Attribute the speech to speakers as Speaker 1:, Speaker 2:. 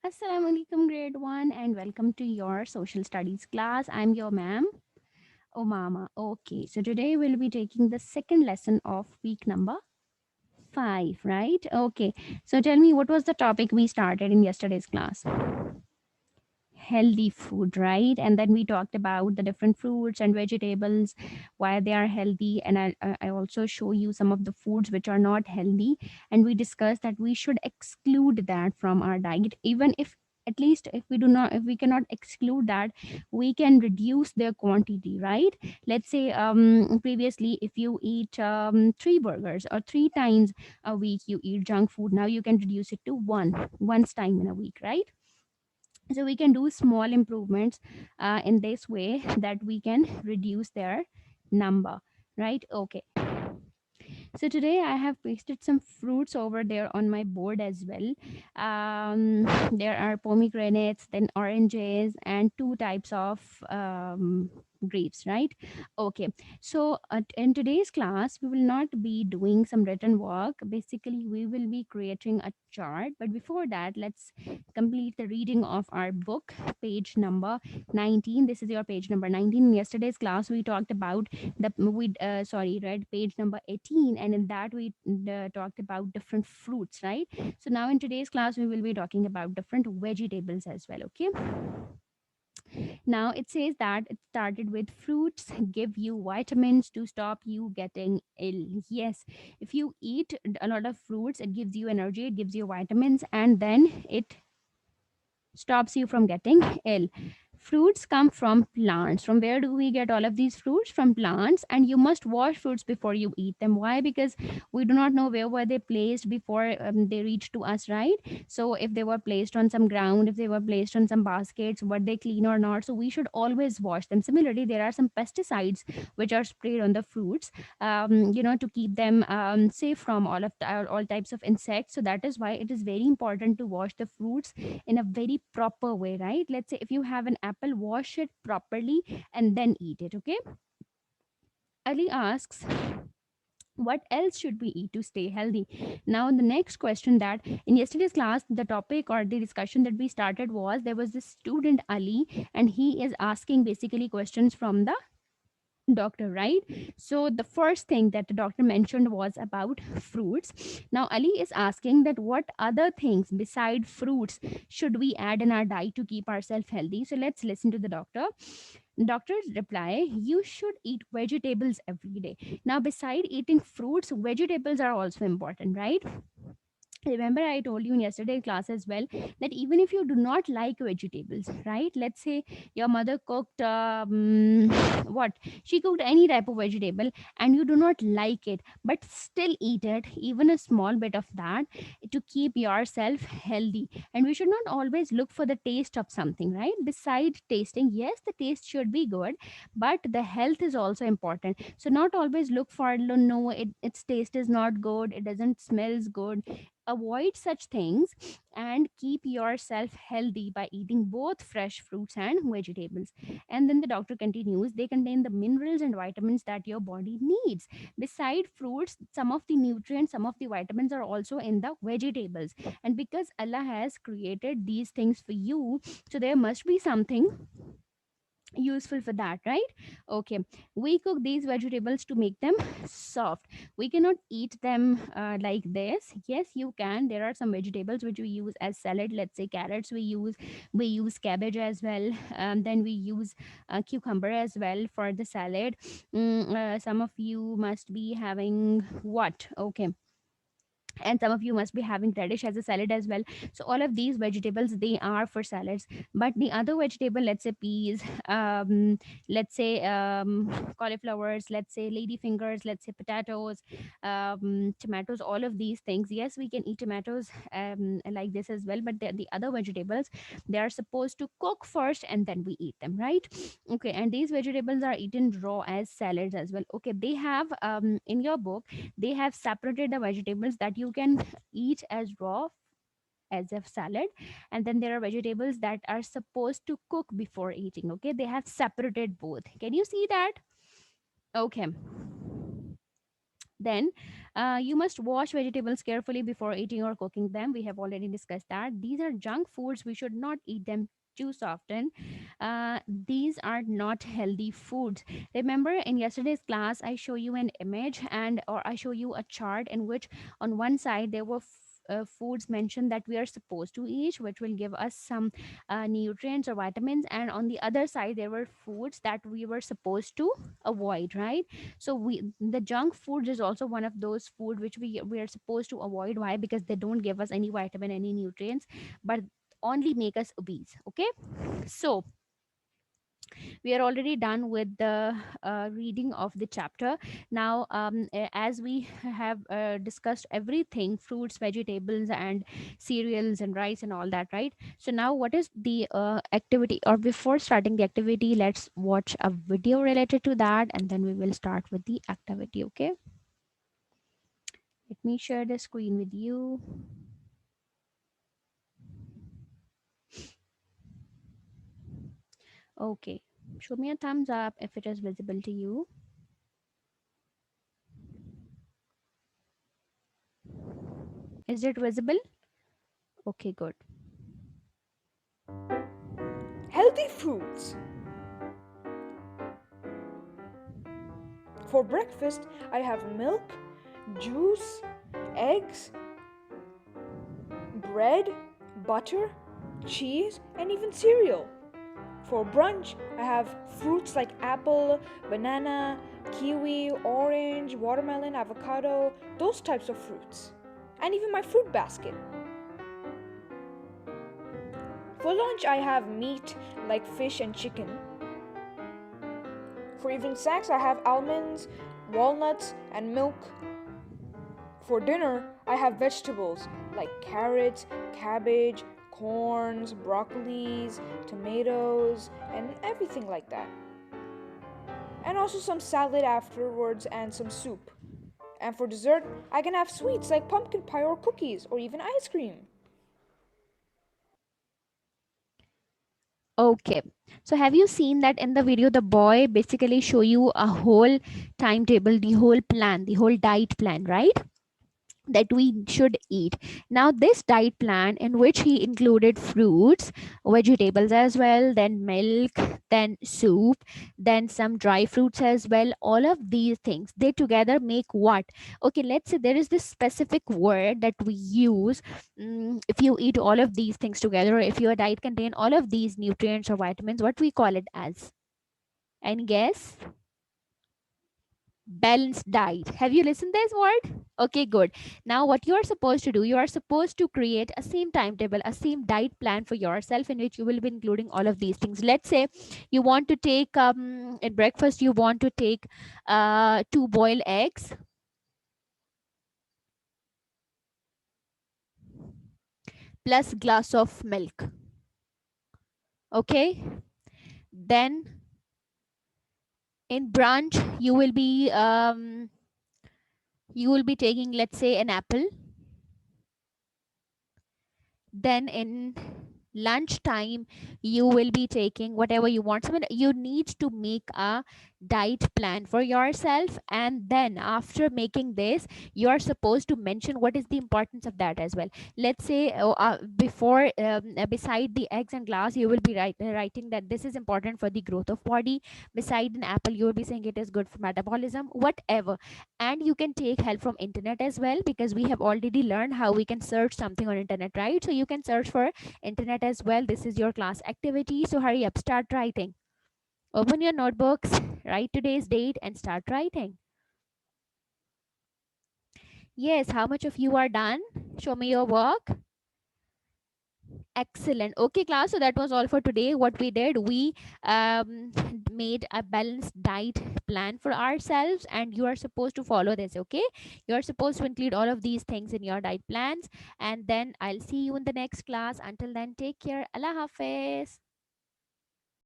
Speaker 1: Assalamu alaikum, grade 1, and welcome to your social studies class. I'm your ma'am, Omama. Okay, so today we'll be taking the second lesson of week number 5, right? Okay, so tell me what was the topic we started in yesterday's class? Healthy food, right? And then we talked about the different fruits and vegetables, why they are healthy, and I also show you some of the foods which are not healthy, and we discussed that we should exclude that from our diet, even if at least if we cannot exclude that, we can reduce their quantity, right? Let's say previously if you eat three burgers, or three times a week you eat junk food, now you can reduce it to once time in a week, right? So we can do small improvements in this way, that we can reduce their number, right? Okay, so today I have pasted some fruits over there on my board as well. There are pomegranates, then oranges, and two types of grapes, right? Okay, so in today's class, we will not be doing some written work. Basically, we will be creating a chart. But before that, let's complete the reading of our book, page number 19. This is your page number 19. In yesterday's class, we talked about read page number 18, and in that we talked about different fruits, right? So now in today's class we will be talking about different vegetables as well. Okay, now it says that it started with fruits give you vitamins to stop you getting ill. Yes, if you eat a lot of fruits, it gives you energy, it gives you vitamins, and then it stops you from getting ill. Fruits come from plants. From where do we get all of these fruits? From plants. And you must wash fruits before you eat them. Why? Because we do not know where were they placed before they reached to us, right? So if they were placed on some ground, if they were placed on some baskets, were they clean or not? So we should always wash them. Similarly, there are some pesticides which are sprayed on the fruits, to keep them safe from all types of insects. So that is why it is very important to wash the fruits in a very proper way, right? Let's say if you have an apple, wash it properly and then eat it. Okay, Ali asks, what else should we eat to stay healthy? Now the next question, that in yesterday's class, the topic or the discussion that we started was, there was this student Ali, and he is asking basically questions from the doctor, right? So the first thing that the doctor mentioned was about fruits. Now Ali is asking that what other things beside fruits should we add in our diet to keep ourselves healthy. So let's listen to the doctor. Doctor's reply, you should eat vegetables every day. Now beside eating fruits, vegetables are also important, right? Remember I told you in yesterday class as well, that even if you do not like vegetables, right? Let's say your mother cooked what she cooked any type of vegetable, and you do not like it, but still eat it, even a small bit of that, to keep yourself healthy. And we should not always look for the taste of something, right? Beside tasting, yes, the taste should be good, but the health is also important. So not always look for, no, its taste is not good, it doesn't smells good. Avoid such things and keep yourself healthy by eating both fresh fruits and vegetables. And then the doctor continues, they contain the minerals and vitamins that your body needs. Beside fruits, some of the nutrients, some of the vitamins are also in the vegetables. And because Allah has created these things for you, so there must be something useful for that, right? Okay, we cook these vegetables to make them soft. We cannot eat them like this. Yes, you can. There are some vegetables which we use as salad. Let's say carrots, we use cabbage as well. Then we use cucumber as well for the salad. Some of you must be having what? Okay, and some of you must be having radish as a salad as well. So all of these vegetables, they are for salads. But the other vegetable, let's say peas, let's say cauliflowers, let's say lady fingers, let's say potatoes, tomatoes, all of these things, yes, we can eat tomatoes like this as well. But the other vegetables, they are supposed to cook first and then we eat them, right? Okay, and these vegetables are eaten raw as salads as well. Okay, they have in your book, they have separated the vegetables that you can eat as raw as a salad, and then there are vegetables that are supposed to cook before eating. Okay, they have separated both. Can you see that? Okay, Then you must wash vegetables carefully before eating or cooking them. We have already discussed that. These are junk foods. We should not eat them too often. These are not healthy foods. Remember in yesterday's class, I show you an image and or I show you a chart in which on one side there were foods mentioned that we are supposed to eat, which will give us some nutrients or vitamins, and on the other side there were foods that we were supposed to avoid, right? So the junk food is also one of those food which we are supposed to avoid. Why? Because they don't give us any vitamin, any nutrients, but only make us obese. Okay, so we are already done with the reading of the chapter. Now as we have discussed everything, fruits, vegetables, and cereals and rice and all that, right? So now what is the activity, or before starting the activity, let's watch a video related to that and then we will start with the activity. Okay, let me share the screen with you. Okay, show me a thumbs up if it is visible to you. Is it visible? Okay, good.
Speaker 2: Healthy foods. For breakfast, I have milk, juice, eggs, bread, butter, cheese, and even cereal. For brunch, I have fruits like apple, banana, kiwi, orange, watermelon, avocado, those types of fruits. And even my fruit basket. For lunch, I have meat like fish and chicken. For evening snacks, I have almonds, walnuts, and milk. For dinner, I have vegetables like carrots, cabbage, corns, broccolis, tomatoes, and everything like that. And also some salad afterwards and some soup. And for dessert, I can have sweets like pumpkin pie or cookies or even ice cream.
Speaker 1: Okay. So have you seen that in the video the boy basically show you a whole timetable, the whole plan, the whole diet plan, right? That we should eat. Now, this diet plan in which he included fruits, vegetables as well, then milk, then soup, then some dry fruits as well. All of these things they together make what? Okay, let's say there is this specific word that we use. If you eat all of these things together, or if your diet contain all of these nutrients or vitamins, what we call it as? And guess? Balanced diet. Have you listened this word? Okay, good. Now what you are supposed to do, you are supposed to create a same timetable, a same diet plan for yourself in which you will be including all of these things. Let's say you want to take in breakfast you want to take two boiled eggs plus glass of milk. Okay, then in brunch you will be taking, let's say, an apple. Then in lunchtime you will be taking whatever you want. So you need to make a diet plan for yourself, and then after making this you are supposed to mention what is the importance of that as well. Let's say before beside the eggs and glass you will be writing that this is important for the growth of body. Beside an apple you will be saying it is good for metabolism, whatever. And you can take help from internet as well, because we have already learned how we can search something on internet, right? So you can search for internet as well. This is your class activity, so hurry up, start writing. Open your notebooks, write today's date and start writing. Yes, how much of you are done? Show me your work. Excellent. Okay, class. So that was all for today. What we did, we made a balanced diet plan for ourselves, and you are supposed to follow this. Okay, you are supposed to include all of these things in your diet plans, and then I'll see you in the next class. Until then, take care. Allah Hafiz.